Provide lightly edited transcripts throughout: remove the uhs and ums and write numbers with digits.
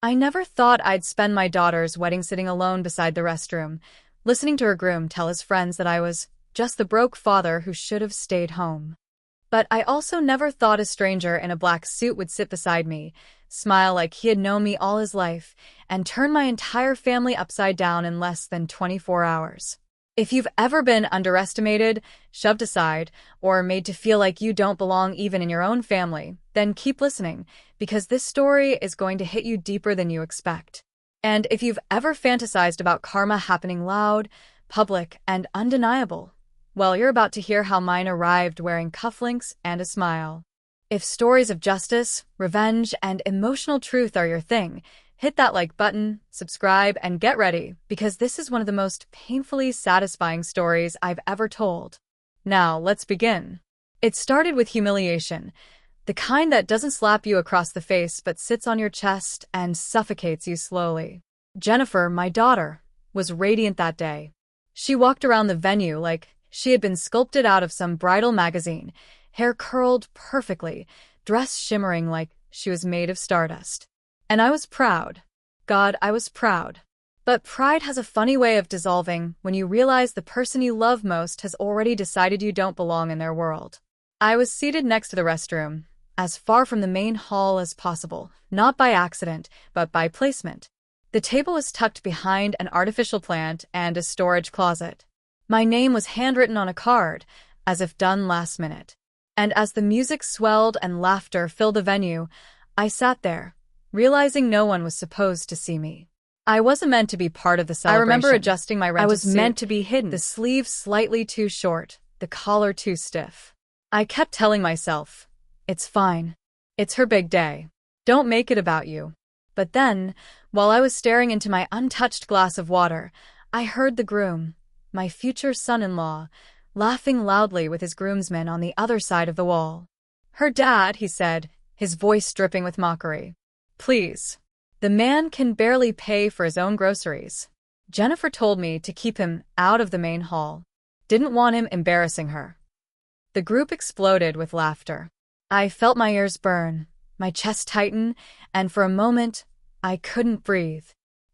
I never thought I'd spend my daughter's wedding sitting alone beside the restroom, listening to her groom tell his friends that I was just the broke father who should have stayed home. But I also never thought a stranger in a black suit would sit beside me, smile like he had known me all his life, and turn my entire family upside down in less than 24 hours. If you've ever been underestimated, shoved aside, or made to feel like you don't belong even in your own family, then keep listening, because this story is going to hit you deeper than you expect. And if you've ever fantasized about karma happening loud, public, and undeniable, well, you're about to hear how mine arrived wearing cufflinks and a smile. If stories of justice, revenge, and emotional truth are your thing, hit that like button, subscribe, and get ready, because this is one of the most painfully satisfying stories I've ever told. Now, let's begin. It started with humiliation, the kind that doesn't slap you across the face but sits on your chest and suffocates you slowly. Jennifer, my daughter, was radiant that day. She walked around the venue like she had been sculpted out of some bridal magazine, hair curled perfectly, dress shimmering like she was made of stardust. And I was proud. God, I was proud. But pride has a funny way of dissolving when you realize the person you love most has already decided you don't belong in their world. I was seated next to the restroom, as far from the main hall as possible, not by accident, but by placement. The table was tucked behind an artificial plant and a storage closet. My name was handwritten on a card, as if done last minute. And as the music swelled and laughter filled the venue, I sat there, realizing no one was supposed to see me. I wasn't meant to be part of the celebration. I remember adjusting my rented suit. I was meant to be hidden, the sleeves slightly too short, the collar too stiff. I kept telling myself, it's fine. It's her big day. Don't make it about you. But then, while I was staring into my untouched glass of water, I heard the groom, my future son-in-law, laughing loudly with his groomsmen on the other side of the wall. Her dad, he said, his voice dripping with mockery. Please. The man can barely pay for his own groceries. Jennifer told me to keep him out of the main hall. Didn't want him embarrassing her. The group exploded with laughter. I felt my ears burn, my chest tighten, and for a moment, I couldn't breathe.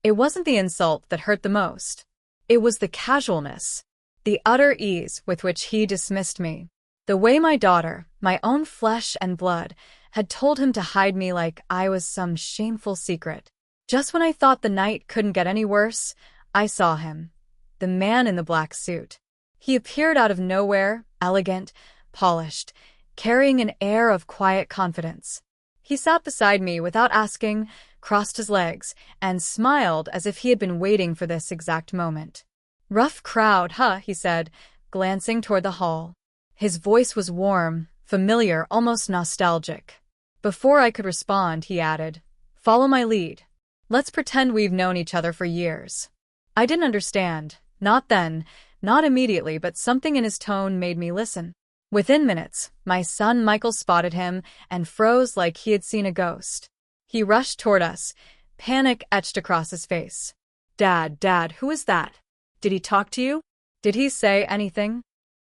It wasn't the insult that hurt the most. It was the casualness, the utter ease with which he dismissed me. The way my daughter, my own flesh and blood, had told him to hide me like I was some shameful secret. Just when I thought the night couldn't get any worse, I saw him. The man in the black suit. He appeared out of nowhere, elegant, polished, carrying an air of quiet confidence. He sat beside me without asking, crossed his legs, and smiled as if he had been waiting for this exact moment. Rough crowd, huh? He said, glancing toward the hall. His voice was warm, familiar, almost nostalgic. Before I could respond, he added, follow my lead. Let's pretend we've known each other for years. I didn't understand. Not then, not immediately, but something in his tone made me listen. Within minutes, my son Michael spotted him and froze like he had seen a ghost. He rushed toward us, panic etched across his face. Dad, who is that? Did he talk to you? Did he say anything?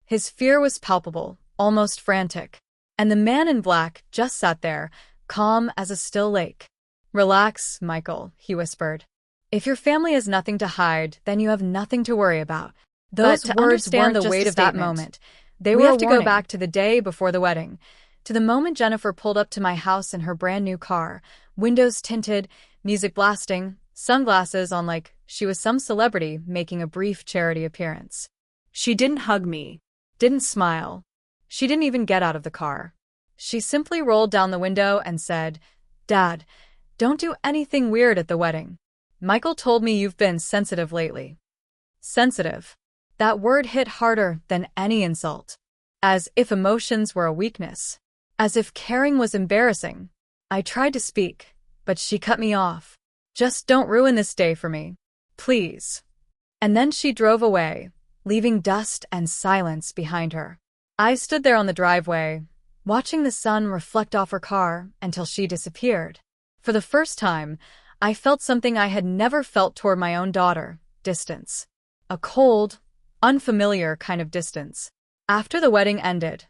His fear was palpable, almost frantic. And the man in black just sat there, calm as a still lake. Relax, Michael, he whispered. If your family has nothing to hide, then you have nothing to worry about. Those words weren't the weight of that moment. We have to go back to the day before the wedding, to the moment Jennifer pulled up to my house in her brand new car, windows tinted, music blasting, sunglasses on like she was some celebrity making a brief charity appearance. She didn't hug me, didn't smile. She didn't even get out of the car. She simply rolled down the window and said, Dad, don't do anything weird at the wedding. Michael told me you've been sensitive lately. Sensitive. That word hit harder than any insult. As if emotions were a weakness. As if caring was embarrassing. I tried to speak, but she cut me off. Just don't ruin this day for me. Please. And then she drove away, leaving dust and silence behind her. I stood there on the driveway, watching the sun reflect off her car until she disappeared. For the first time, I felt something I had never felt toward my own daughter, distance. A cold, unfamiliar kind of distance. After the wedding ended,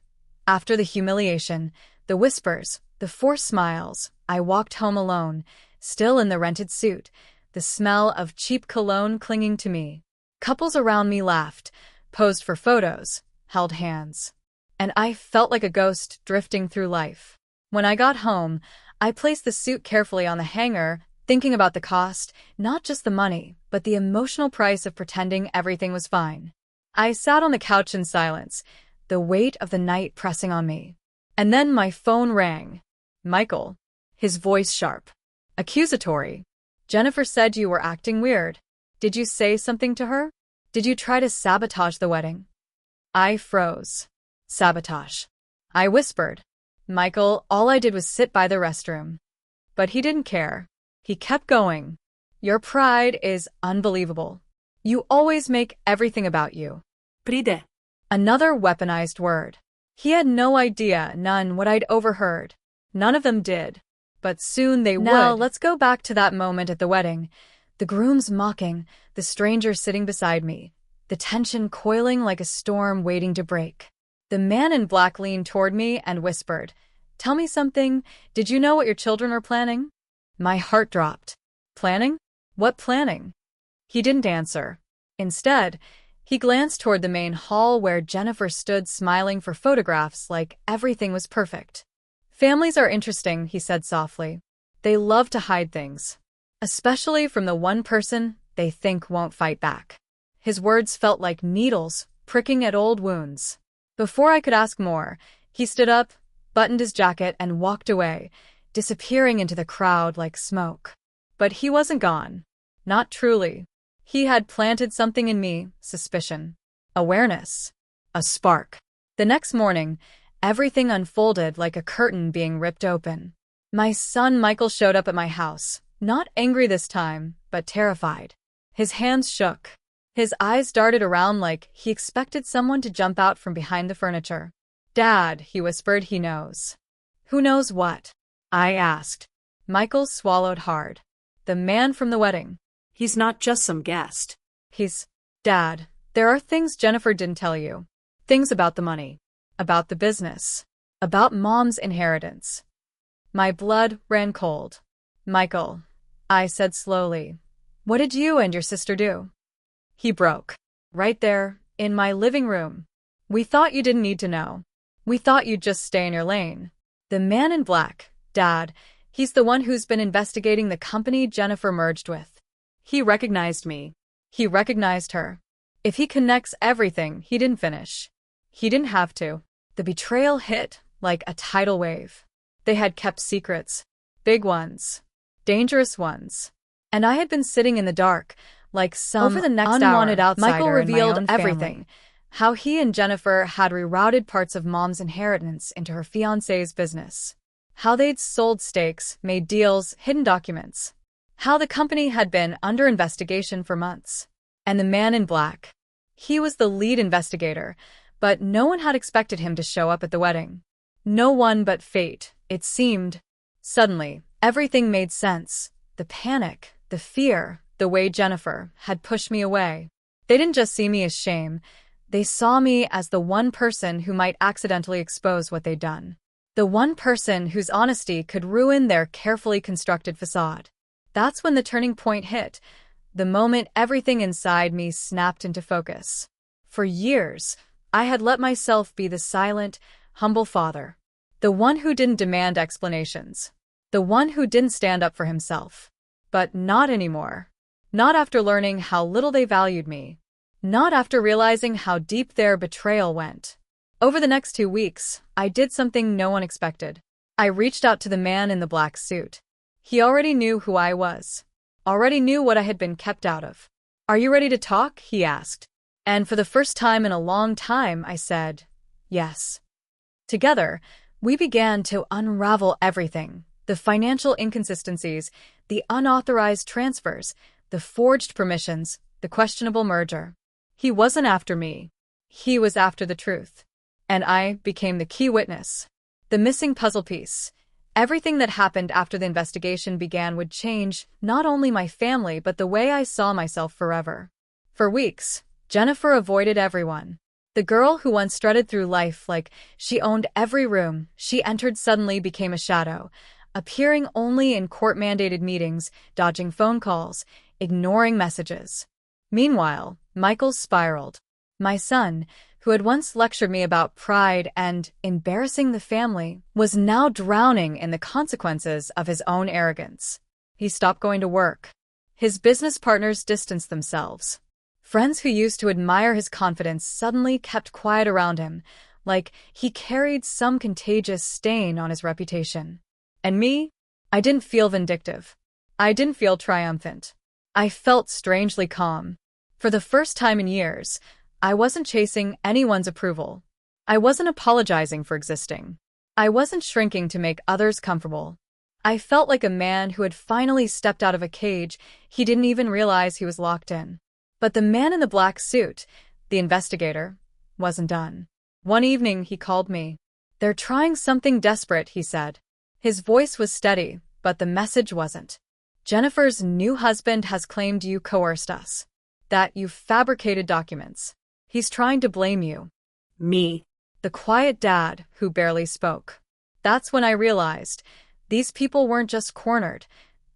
after the humiliation, the whispers, the forced smiles, I walked home alone, still in the rented suit, the smell of cheap cologne clinging to me. Couples around me laughed, posed for photos, held hands. And I felt like a ghost drifting through life. When I got home, I placed the suit carefully on the hanger, thinking about the cost, not just the money, but the emotional price of pretending everything was fine. I sat on the couch in silence, the weight of the night pressing on me. And then my phone rang. Michael. His voice sharp. Accusatory. Jennifer said you were acting weird. Did you say something to her? Did you try to sabotage the wedding? I froze. Sabotage. I whispered. Michael, all I did was sit by the restroom. But he didn't care. He kept going. Your pride is unbelievable. You always make everything about you. Pride. Another weaponized word. He had no idea, none, what I'd overheard. None of them did. But soon they would. Now, let's go back to that moment at the wedding. The groom's mocking, the stranger sitting beside me, the tension coiling like a storm waiting to break. The man in black leaned toward me and whispered, "Tell me something. Did you know what your children were planning?" My heart dropped. Planning? What planning? He didn't answer. Instead, he glanced toward the main hall where Jennifer stood smiling for photographs like everything was perfect. Families are interesting, he said softly. They love to hide things. Especially from the one person they think won't fight back. His words felt like needles pricking at old wounds. Before I could ask more, he stood up, buttoned his jacket, and walked away, disappearing into the crowd like smoke. But he wasn't gone. Not truly. He had planted something in me, suspicion, awareness, a spark. The next morning, everything unfolded like a curtain being ripped open. My son Michael showed up at my house, not angry this time, but terrified. His hands shook. His eyes darted around like he expected someone to jump out from behind the furniture. "Dad," he whispered, "he knows." "Who knows what?" I asked. Michael swallowed hard. "The man from the wedding." He's not just some guest. Dad, there are things Jennifer didn't tell you. Things about the money. About the business. About Mom's inheritance." My blood ran cold. "Michael," I said slowly, "what did you and your sister do?" He broke. "Right there, in my living room. We thought you didn't need to know. We thought you'd just stay in your lane." The man in black, Dad, he's the one who's been investigating the company Jennifer merged with. He recognized me. He recognized her. If he connects everything, he didn't finish. He didn't have to. The betrayal hit like a tidal wave. They had kept secrets. Big ones. Dangerous ones. And I had been sitting in the dark, like some Over the next unwanted hour, outsider Michael in revealed my own everything. family. How he and Jennifer had rerouted parts of Mom's inheritance into her fiancé's business. How they'd sold stakes, made deals, hidden documents. How the company had been under investigation for months. And the man in black. He was the lead investigator, but no one had expected him to show up at the wedding. No one but fate, it seemed. Suddenly, everything made sense. The panic, the fear, the way Jennifer had pushed me away. They didn't just see me as shame. They saw me as the one person who might accidentally expose what they'd done. The one person whose honesty could ruin their carefully constructed facade. That's when the turning point hit, the moment everything inside me snapped into focus. For years, I had let myself be the silent, humble father. The one who didn't demand explanations. The one who didn't stand up for himself. But not anymore. Not after learning how little they valued me. Not after realizing how deep their betrayal went. Over the next 2 weeks, I did something no one expected. I reached out to the man in the black suit. He already knew who I was. Already knew what I had been kept out of. "Are you ready to talk?" he asked. And for the first time in a long time, I said, yes. Together, we began to unravel everything. The financial inconsistencies, the unauthorized transfers, the forged permissions, the questionable merger. He wasn't after me. He was after the truth. And I became the key witness. The missing puzzle piece. Everything that happened after the investigation began would change not only my family but the way I saw myself forever. For weeks, Jennifer avoided everyone. The girl who once strutted through life like she owned every room she entered suddenly became a shadow appearing only in court-mandated meetings, dodging phone calls, ignoring messages. Meanwhile, Michael spiraled. My son, who had once lectured me about pride and embarrassing the family, was now drowning in the consequences of his own arrogance. He stopped going to work. His business partners distanced themselves. Friends who used to admire his confidence suddenly kept quiet around him, like he carried some contagious stain on his reputation. And me? I didn't feel vindictive. I didn't feel triumphant. I felt strangely calm. For the first time in years, I wasn't chasing anyone's approval. I wasn't apologizing for existing. I wasn't shrinking to make others comfortable. I felt like a man who had finally stepped out of a cage he didn't even realize he was locked in. But the man in the black suit, the investigator, wasn't done. One evening he called me. "They're trying something desperate," he said. His voice was steady, but the message wasn't. "Jennifer's new husband has claimed you coerced us. That you fabricated documents. He's trying to blame you." Me. The quiet dad who barely spoke. That's when I realized these people weren't just cornered.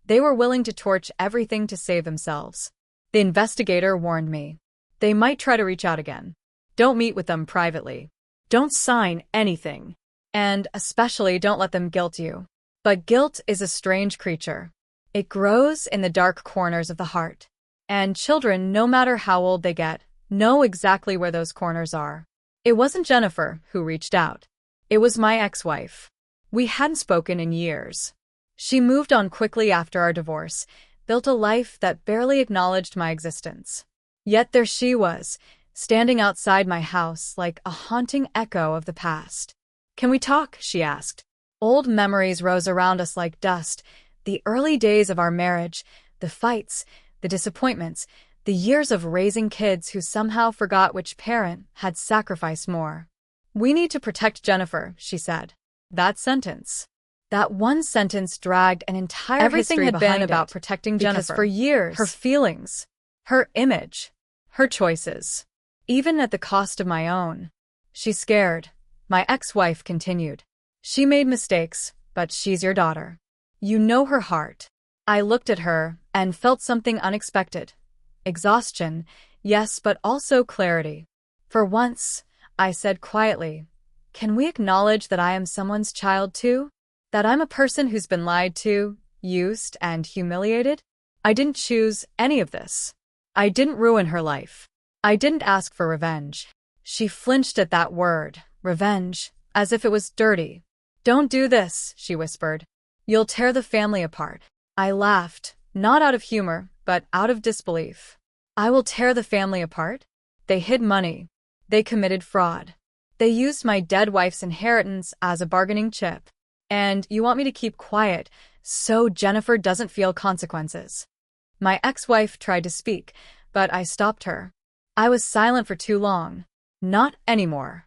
They were willing to torch everything to save themselves. The investigator warned me. They might try to reach out again. Don't meet with them privately. Don't sign anything. And especially don't let them guilt you. But guilt is a strange creature. It grows in the dark corners of the heart. And children, no matter how old they get, know exactly where those corners are. It wasn't Jennifer who reached out. It was my ex-wife. We hadn't spoken in years. She moved on quickly after our divorce, built a life that barely acknowledged my existence. Yet there she was, standing outside my house like a haunting echo of the past. "Can we talk?" she asked. Old memories rose around us like dust, the early days of our marriage, the fights, the disappointments, the years of raising kids who somehow forgot which parent had sacrificed more. "We need to protect Jennifer," she said. That sentence. That one sentence dragged an entire history behind it. Everything had been about protecting Jennifer. Because for years, her feelings, her image, her choices, even at the cost of my own. "She's scared," my ex-wife continued. "She made mistakes, but she's your daughter. You know her heart." I looked at her and felt something unexpected. Exhaustion, yes, but also clarity. "For once," I said quietly, "can we acknowledge that I am someone's child too? That I'm a person who's been lied to, used, and humiliated? I didn't choose any of this. I didn't ruin her life. I didn't ask for revenge." She flinched at that word, revenge, as if it was dirty. "Don't do this," she whispered. "You'll tear the family apart." I laughed, not out of humor, but out of disbelief. "I will tear the family apart?" They hid money. They committed fraud. They used my dead wife's inheritance as a bargaining chip. And you want me to keep quiet so Jennifer doesn't feel consequences? My ex-wife tried to speak, but I stopped her. I was silent for too long. Not anymore.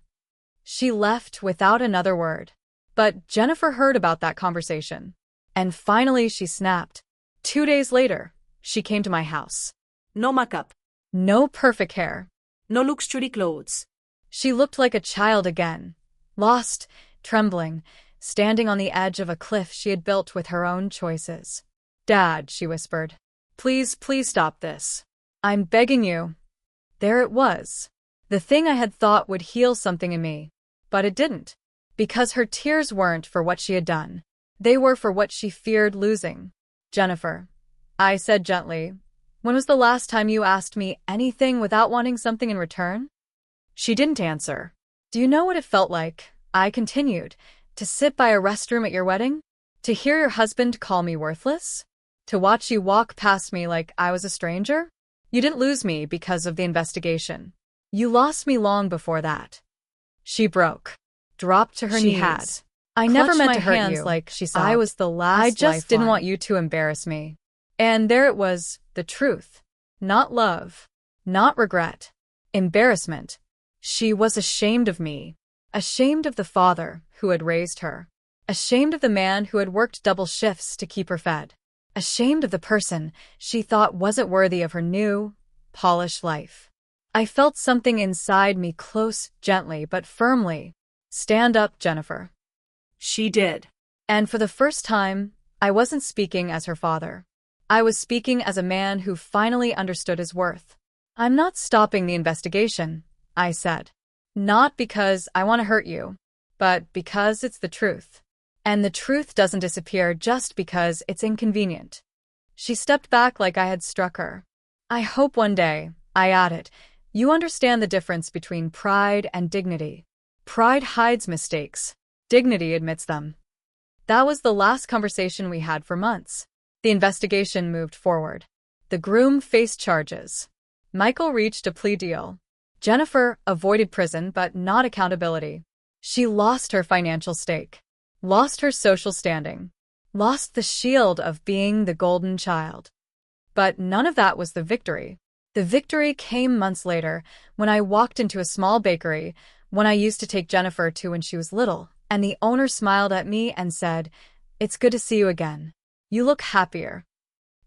She left without another word. But Jennifer heard about that conversation. And finally she snapped. 2 days later, she came to my house. No makeup. No perfect hair. No luxury clothes. She looked like a child again. Lost, trembling, standing on the edge of a cliff she had built with her own choices. "Dad," she whispered. "Please, please stop this. I'm begging you." There it was. The thing I had thought would heal something in me. But it didn't. Because her tears weren't for what she had done. They were for what she feared losing. "Jennifer," I said gently, "when was the last time you asked me anything without wanting something in return?" She didn't answer. "Do you know what it felt like?" I continued. "To sit by a restroom at your wedding? To hear your husband call me worthless? To watch you walk past me like I was a stranger? You didn't lose me because of the investigation. You lost me long before that." She broke. Dropped to her knees. Had. "I never meant to hurt hands you. like she sobbed. I was the last I just didn't want you to embarrass me." And there it was, the truth. Not love. Not regret. Embarrassment. She was ashamed of me. Ashamed of the father who had raised her. Ashamed of the man who had worked double shifts to keep her fed. Ashamed of the person she thought wasn't worthy of her new, polished life. I felt something inside me close, gently but firmly. "Stand up, Jennifer." She did. And for the first time, I wasn't speaking as her father. I was speaking as a man who finally understood his worth. "I'm not stopping the investigation," I said. "Not because I want to hurt you, but because it's the truth. And the truth doesn't disappear just because it's inconvenient." She stepped back like I had struck her. "I hope one day," I added, "you understand the difference between pride and dignity. Pride hides mistakes. Dignity admits them." That was the last conversation we had for months. The investigation moved forward. The groom faced charges. Michael reached a plea deal. Jennifer avoided prison but not accountability. She lost her financial stake, lost her social standing, lost the shield of being the golden child. But none of that was the victory. The victory came months later when I walked into a small bakery, one I used to take Jennifer to when she was little, and the owner smiled at me and said, "It's good to see you again. You look happier."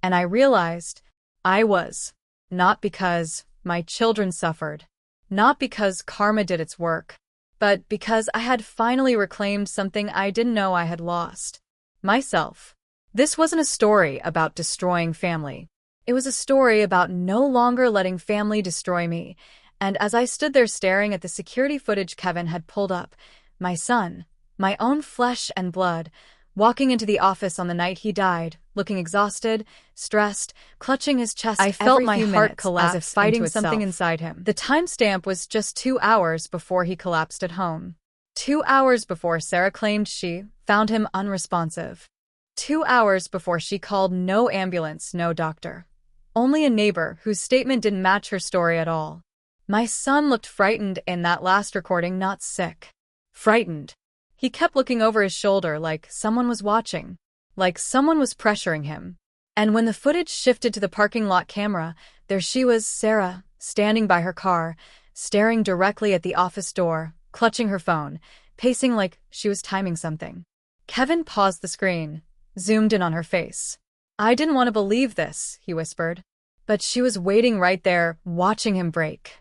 And I realized I was. Not because my children suffered, not because karma did its work, but because I had finally reclaimed something I didn't know I had lost. Myself. This wasn't a story about destroying family. It was a story about no longer letting family destroy me. And as I stood there staring at the security footage Kevin had pulled up, my son, my own flesh and blood, walking into the office on the night he died, looking exhausted, stressed, clutching his chest, I felt my heart collapse as if fighting something inside him. The timestamp was just 2 hours before he collapsed at home. 2 hours before Sarah claimed she found him unresponsive. 2 hours before she called no ambulance, no doctor. Only a neighbor whose statement didn't match her story at all. My son looked frightened in that last recording, not sick. Frightened. He kept looking over his shoulder like someone was watching, like someone was pressuring him. And when the footage shifted to the parking lot camera, there she was, Sarah, standing by her car, staring directly at the office door, clutching her phone, pacing like she was timing something. Kevin paused the screen, zoomed in on her face. "I didn't want to believe this," he whispered. But she was waiting right there, watching him break.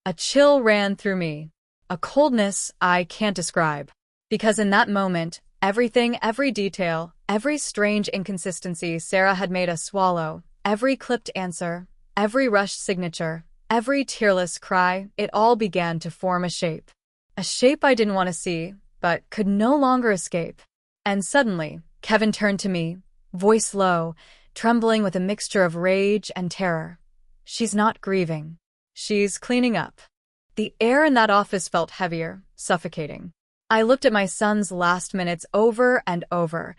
A chill ran through me, a coldness I can't describe. Because in that moment, everything, every detail, every strange inconsistency Sarah had made us swallow, every clipped answer, every rushed signature, every tearless cry, it all began to form a shape. A shape I didn't want to see, but could no longer escape. And suddenly, Kevin turned to me, voice low, trembling with a mixture of rage and terror. "She's not grieving. She's cleaning up." The air in that office felt heavier, suffocating. I looked at my son's last minutes over and over,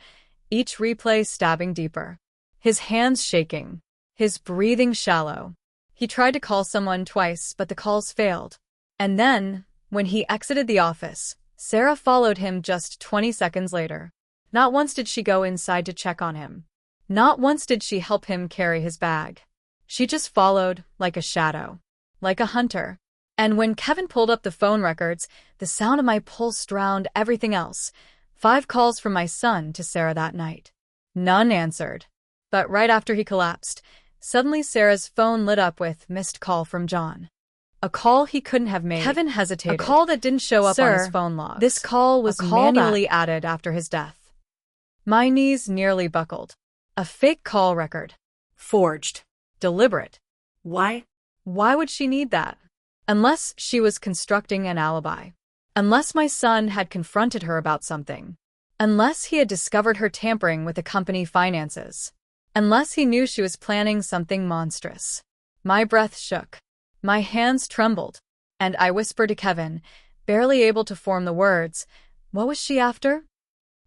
each replay stabbing deeper. His hands shaking, his breathing shallow. He tried to call someone twice, but the calls failed. And then, when he exited the office, Sarah followed him just 20 seconds later. Not once did she go inside to check on him. Not once did she help him carry his bag. She just followed, like a shadow, like a hunter. And when Kevin pulled up the phone records, the sound of my pulse drowned everything else. 5 calls from my son to Sarah that night. None answered. But right after he collapsed, suddenly Sarah's phone lit up with missed call from John. A call he couldn't have made. Kevin hesitated. A call that didn't show up on his phone logs. This call was manually added after his death. My knees nearly buckled. A fake call record. Forged. Deliberate. Why? Why would she need that? Unless she was constructing an alibi. Unless my son had confronted her about something. Unless he had discovered her tampering with the company finances. Unless he knew she was planning something monstrous. My breath shook. My hands trembled. And I whispered to Kevin, barely able to form the words, "What was she after?"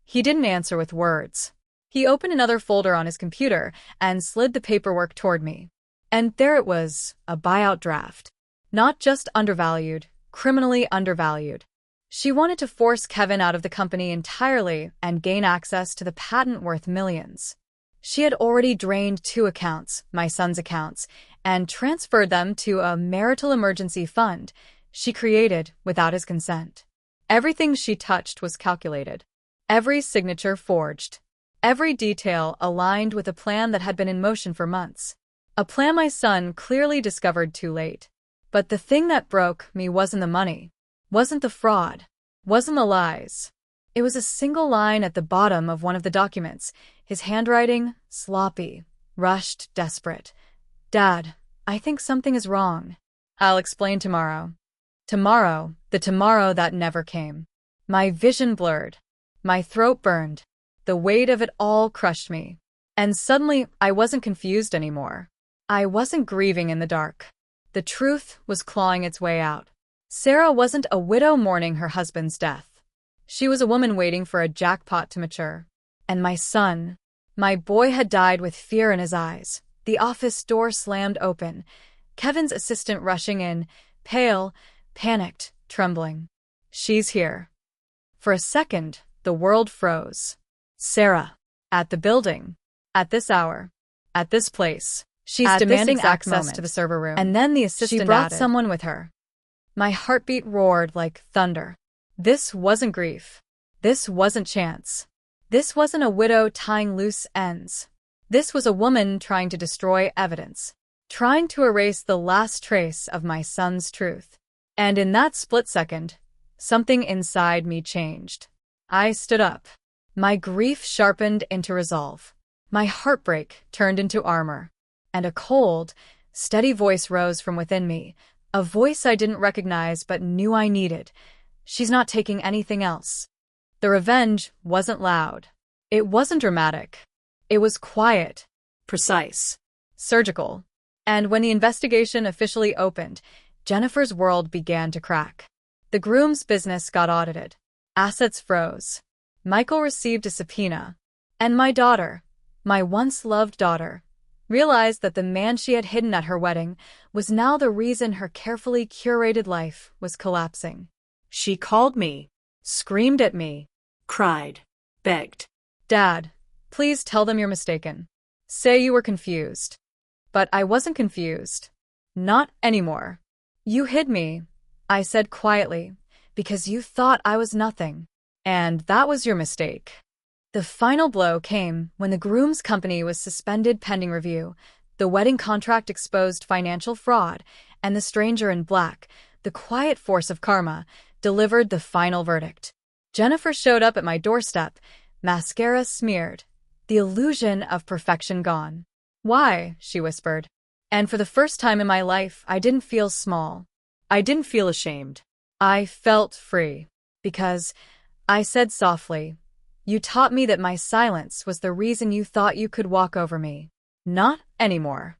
He didn't answer with words. He opened another folder on his computer and slid the paperwork toward me. And there it was, a buyout draft. Not just undervalued, criminally undervalued. She wanted to force Kevin out of the company entirely and gain access to the patent worth millions. She had already drained 2 accounts, my son's accounts, and transferred them to a marital emergency fund she created without his consent. Everything she touched was calculated. Every signature forged. Every detail aligned with a plan that had been in motion for months. A plan my son clearly discovered too late. But the thing that broke me wasn't the money, wasn't the fraud, wasn't the lies. It was a single line at the bottom of one of the documents, his handwriting sloppy, rushed, desperate. "Dad, I think something is wrong. I'll explain tomorrow." Tomorrow, the tomorrow that never came. My vision blurred. My throat burned. The weight of it all crushed me. And suddenly, I wasn't confused anymore. I wasn't grieving in the dark. The truth was clawing its way out. Sarah wasn't a widow mourning her husband's death. She was a woman waiting for a jackpot to mature. And my boy had died with fear in his eyes. The office door slammed open. Kevin's assistant rushing in, pale, panicked, trembling. "She's here." For a second, the world froze. Sarah. At the building. At this hour. At this place. She's demanding access to the server room. And then the assistant She brought someone with her. My heartbeat roared like thunder. This wasn't grief. This wasn't chance. This wasn't a widow tying loose ends. This was a woman trying to destroy evidence. Trying to erase the last trace of my son's truth. And in that split second, something inside me changed. I stood up. My grief sharpened into resolve. My heartbreak turned into armor. And a cold, steady voice rose from within me, a voice I didn't recognize but knew I needed. "She's not taking anything else." The revenge wasn't loud. It wasn't dramatic. It was quiet, precise, surgical. And when the investigation officially opened, Jennifer's world began to crack. The groom's business got audited. Assets froze. Michael received a subpoena. And my daughter, my once-loved daughter, realized that the man she had hidden at her wedding was now the reason her carefully curated life was collapsing. She called me, Screamed at me, cried, begged. "Dad, please tell them you're mistaken. Say you were confused." But I wasn't confused. Not anymore. "You hid me," I said quietly, "because you thought I was nothing. And that was your mistake." The final blow came when the groom's company was suspended pending review. The wedding contract exposed financial fraud, and the stranger in black, the quiet force of karma, delivered the final verdict. Jennifer showed up at my doorstep, mascara smeared, the illusion of perfection gone. "Why?" she whispered. And for the first time in my life, I didn't feel small. I didn't feel ashamed. I felt free. Because, I said softly, "You taught me that my silence was the reason you thought you could walk over me. Not anymore."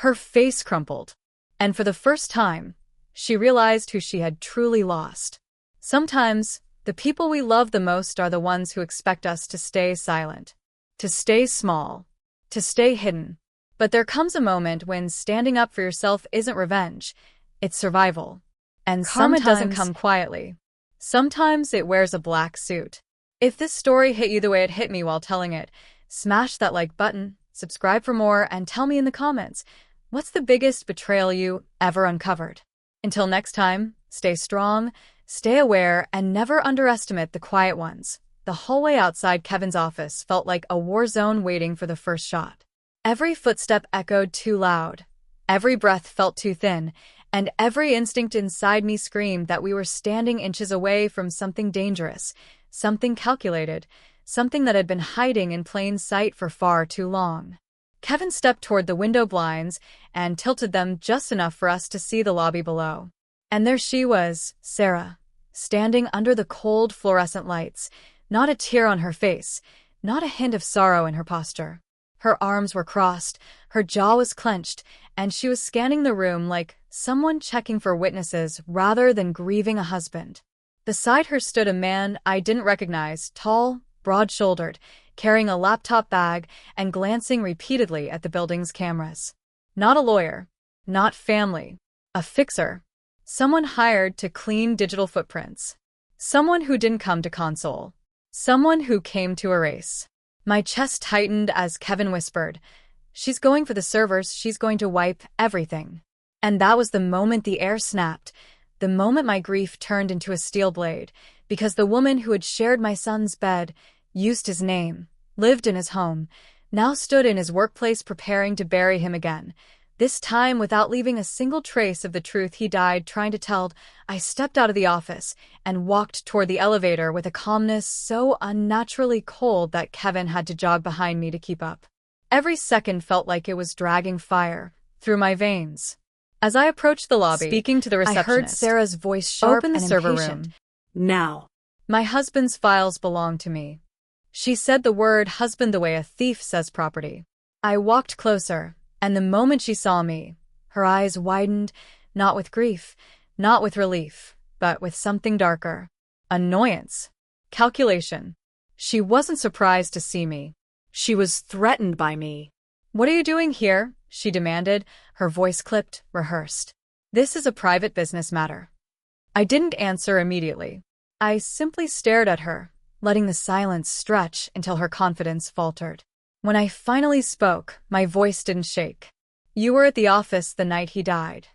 Her face crumpled. And for the first time, she realized who she had truly lost. Sometimes, the people we love the most are the ones who expect us to stay silent, to stay small, to stay hidden. But there comes a moment when standing up for yourself isn't revenge, it's survival. And karma doesn't come quietly. Sometimes it wears a black suit. If this story hit you the way it hit me while telling it, smash that like button, subscribe for more, and tell me in the comments, what's the biggest betrayal you ever uncovered? Until next time, stay strong, stay aware, and never underestimate the quiet ones. The hallway outside Kevin's office felt like a war zone waiting for the first shot. Every footstep echoed too loud. Every breath felt too thin, and every instinct inside me screamed that we were standing inches away from something dangerous, something calculated, something that had been hiding in plain sight for far too long. Kevin stepped toward the window blinds and tilted them just enough for us to see the lobby below. And there she was, Sarah, standing under the cold fluorescent lights, not a tear on her face, not a hint of sorrow in her posture. Her arms were crossed, her jaw was clenched, and she was scanning the room like someone checking for witnesses rather than grieving a husband. Beside her stood a man I didn't recognize, tall, broad-shouldered, carrying a laptop bag and glancing repeatedly at the building's cameras. Not a lawyer, not family, a fixer, someone hired to clean digital footprints, someone who didn't come to console, someone who came to erase. My chest tightened as Kevin whispered, "She's going for the servers, she's going to wipe everything." And that was the moment the air snapped, the moment my grief turned into a steel blade, because the woman who had shared my son's bed, used his name, lived in his home, now stood in his workplace preparing to bury him again, This time, without leaving a single trace of the truth he died trying to tell, I stepped out of the office and walked toward the elevator with a calmness so unnaturally cold that Kevin had to jog behind me to keep up. Every second felt like it was dragging fire through my veins. As I approached the lobby, speaking to the receptionist, I heard Sarah's voice sharp and impatient. Now. My husband's files belong to me. She said the word husband the way a thief says property. I walked closer, and the moment she saw me, her eyes widened, not with grief, not with relief, but with something darker. Annoyance. Calculation. She wasn't surprised to see me. She was threatened by me. "What are you doing here?" she demanded, her voice clipped, rehearsed. "This is a private business matter." I didn't answer immediately. I simply stared at her, letting the silence stretch until her confidence faltered. When I finally spoke, my voice didn't shake. "You were at the office the night he died."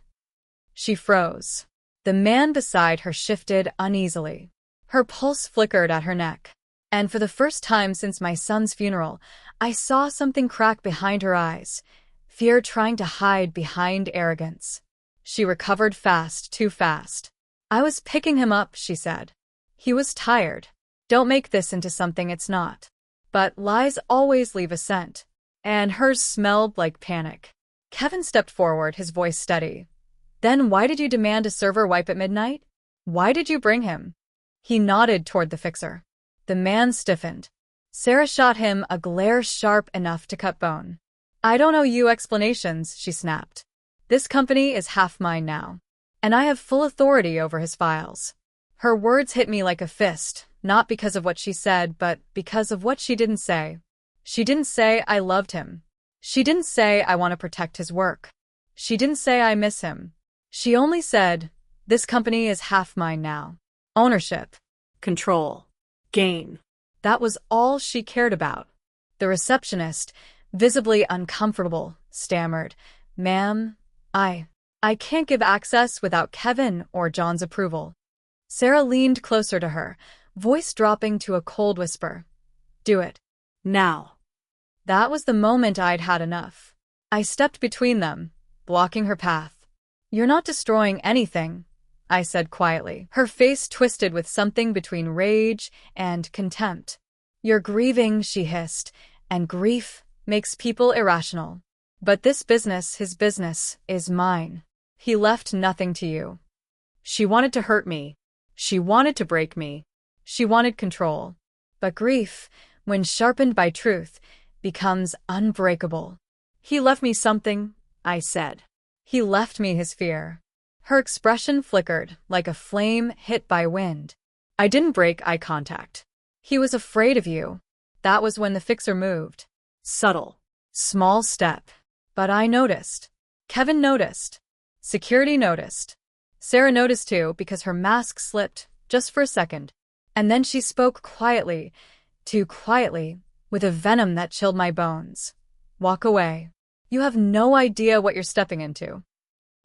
She froze. The man beside her shifted uneasily. Her pulse flickered at her neck. And for the first time since my son's funeral, I saw something crack behind her eyes, fear trying to hide behind arrogance. She recovered fast, too fast. "I was picking him up," she said. "He was tired. Don't make this into something it's not." But lies always leave a scent, and hers smelled like panic. Kevin stepped forward, his voice steady. "Then why did you demand a server wipe at midnight? Why did you bring him?" He nodded toward the fixer. The man stiffened. Sarah shot him a glare sharp enough to cut bone. "I don't owe you explanations," she snapped. "This company is half mine now, and I have full authority over his files." Her words hit me like a fist, not because of what she said, but because of what she didn't say. She didn't say I loved him. She didn't say I want to protect his work. She didn't say I miss him. She only said, "This company is half mine now." Ownership. Control. Gain. That was all she cared about. The receptionist, visibly uncomfortable, stammered, "Ma'am, I can't give access without Kevin or John's approval." Sarah leaned closer to her, voice dropping to a cold whisper. "Do it. Now." That was the moment I'd had enough. I stepped between them, blocking her path. "You're not destroying anything," I said quietly. Her face twisted with something between rage and contempt. "You're grieving," she hissed, "and grief makes people irrational. But this business, his business, is mine. He left nothing to you." She wanted to hurt me. She wanted to break me. She wanted control. But grief, when sharpened by truth, becomes unbreakable. "He left me something," I said. "He left me his fear." Her expression flickered like a flame hit by wind. I didn't break eye contact. "He was afraid of you." That was when the fixer moved. Subtle. Small step. But I noticed. Kevin noticed. Security noticed. Sarah noticed too because her mask slipped, just for a second. And then she spoke quietly, too quietly, with a venom that chilled my bones. "Walk away. You have no idea what you're stepping into."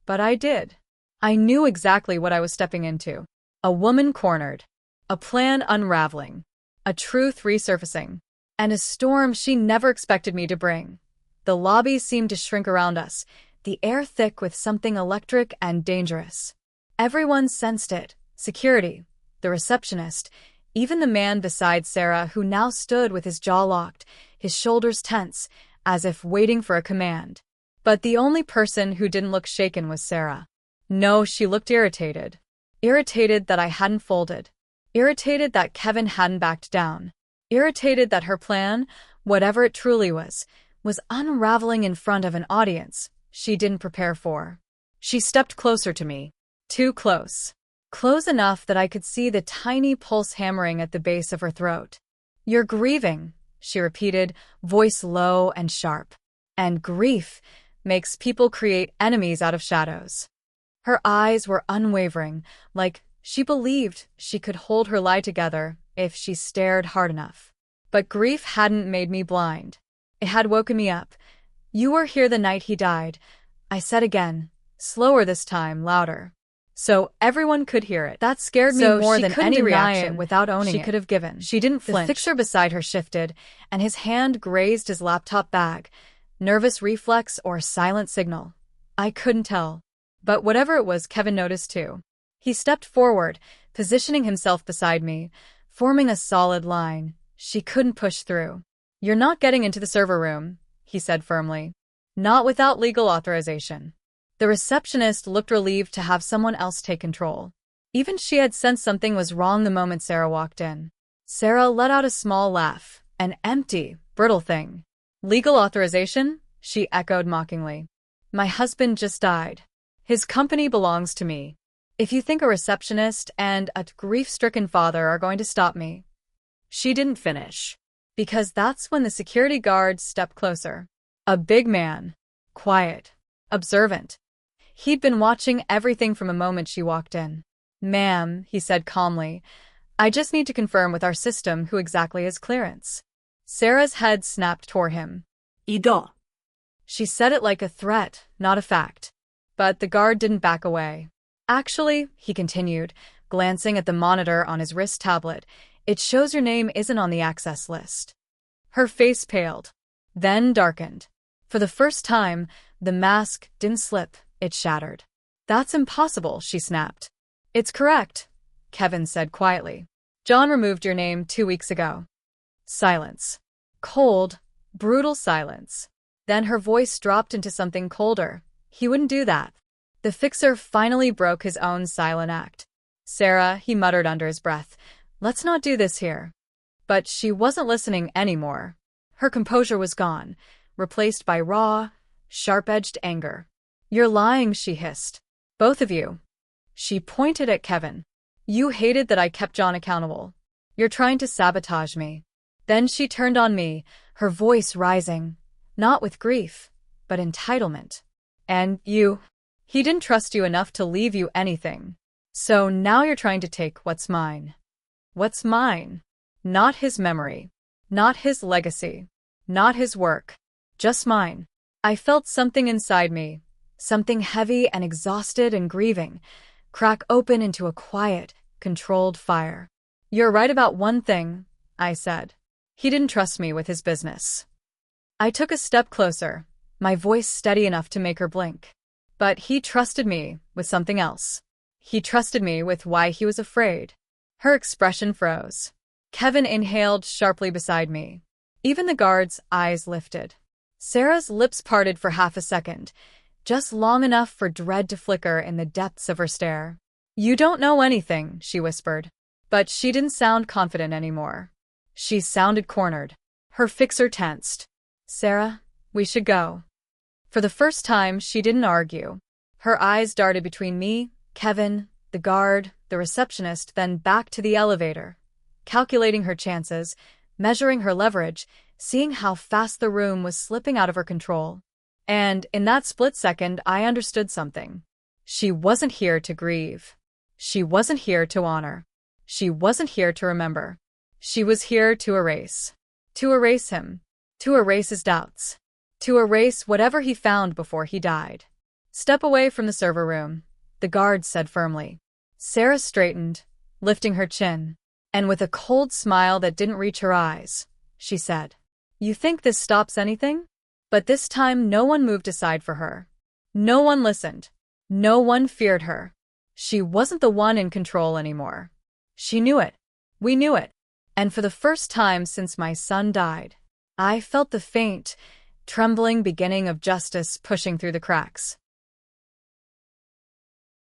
But I did. I knew exactly what I was stepping into. A woman cornered. A plan unraveling. A truth resurfacing. And a storm she never expected me to bring. The lobby seemed to shrink around us, the air thick with something electric and dangerous. Everyone sensed it. Security, the receptionist, even the man beside Sarah who now stood with his jaw locked, his shoulders tense, as if waiting for a command. But the only person who didn't look shaken was Sarah. No, she looked irritated. Irritated that I hadn't folded. Irritated that Kevin hadn't backed down. Irritated that her plan, whatever it truly was unraveling in front of an audience she didn't prepare for. She stepped closer to me. Too close. Close enough that I could see the tiny pulse hammering at the base of her throat. "You're grieving," she repeated, voice low and sharp. "And grief makes people create enemies out of shadows." Her eyes were unwavering, like she believed she could hold her lie together if she stared hard enough. But grief hadn't made me blind. It had woken me up. "You were here the night he died," I said again, slower this time, louder, so everyone could hear it. That scared me more than any reaction without owning she could have given. She didn't flinch. The fixer beside her shifted, and his hand grazed his laptop bag. Nervous reflex or silent signal. I couldn't tell. But whatever it was, Kevin noticed too. He stepped forward, positioning himself beside me, forming a solid line. She couldn't push through. "You're not getting into the server room," he said firmly. "Not without legal authorization." The receptionist looked relieved to have someone else take control. Even she had sensed something was wrong the moment Sarah walked in. Sarah let out a small laugh, an empty, brittle thing. "Legal authorization?" she echoed mockingly. "My husband just died. His company belongs to me. If you think a receptionist and a grief-stricken father are going to stop me—" She didn't finish, because that's when the security guard stepped closer. A big man. Quiet. Observant. He'd been watching everything from the moment she walked in. "Ma'am," he said calmly, "I just need to confirm with our system who exactly has clearance." Sarah's head snapped toward him. Ido. She said it like a threat, not a fact. But the guard didn't back away. "Actually," he continued, glancing at the monitor on his wrist tablet, "it shows your name isn't on the access list." Her face paled, then darkened. For the first time, the mask didn't slip, it shattered. "That's impossible," she snapped. "It's correct," Kevin said quietly. "John removed your name 2 weeks ago." Silence. Cold, brutal silence. Then her voice dropped into something colder. "He wouldn't do that." The fixer finally broke his own silent act. "Sarah," he muttered under his breath, "let's not do this here." But she wasn't listening anymore. Her composure was gone, replaced by raw, sharp-edged anger. "You're lying," she hissed. "Both of you." She pointed at Kevin. "You hated that I kept John accountable. You're trying to sabotage me." Then she turned on me, her voice rising, not with grief, but entitlement. "And you? He didn't trust you enough to leave you anything. So now you're trying to take what's mine." "What's mine?" "Not his memory. Not his legacy. Not his work. Just mine." I felt something inside me, something heavy and exhausted and grieving, crack open into a quiet, controlled fire. "You're right about one thing," I said. "He didn't trust me with his business." I took a step closer, my voice steady enough to make her blink. "But he trusted me with something else. He trusted me with why he was afraid." Her expression froze. Kevin inhaled sharply beside me. Even the guard's eyes lifted. Sarah's lips parted for half a second, just long enough for dread to flicker in the depths of her stare. "You don't know anything," she whispered. But she didn't sound confident anymore. She sounded cornered. Her fixer tensed. "Sarah, we should go." For the first time, she didn't argue. Her eyes darted between me, Kevin, the guard, the receptionist, then back to the elevator, calculating her chances, measuring her leverage, seeing how fast the room was slipping out of her control. And in that split second, I understood something. She wasn't here to grieve. She wasn't here to honor. She wasn't here to remember. She was here to erase. To erase him. To erase his doubts. To erase whatever he found before he died. "Step away from the server room," the guard said firmly. Sarah straightened, lifting her chin. And with a cold smile that didn't reach her eyes, she said, "You think this stops anything?" But this time no one moved aside for her. No one listened. No one feared her. She wasn't the one in control anymore. She knew it. We knew it. And for the first time since my son died, I felt the faint, trembling beginning of justice pushing through the cracks.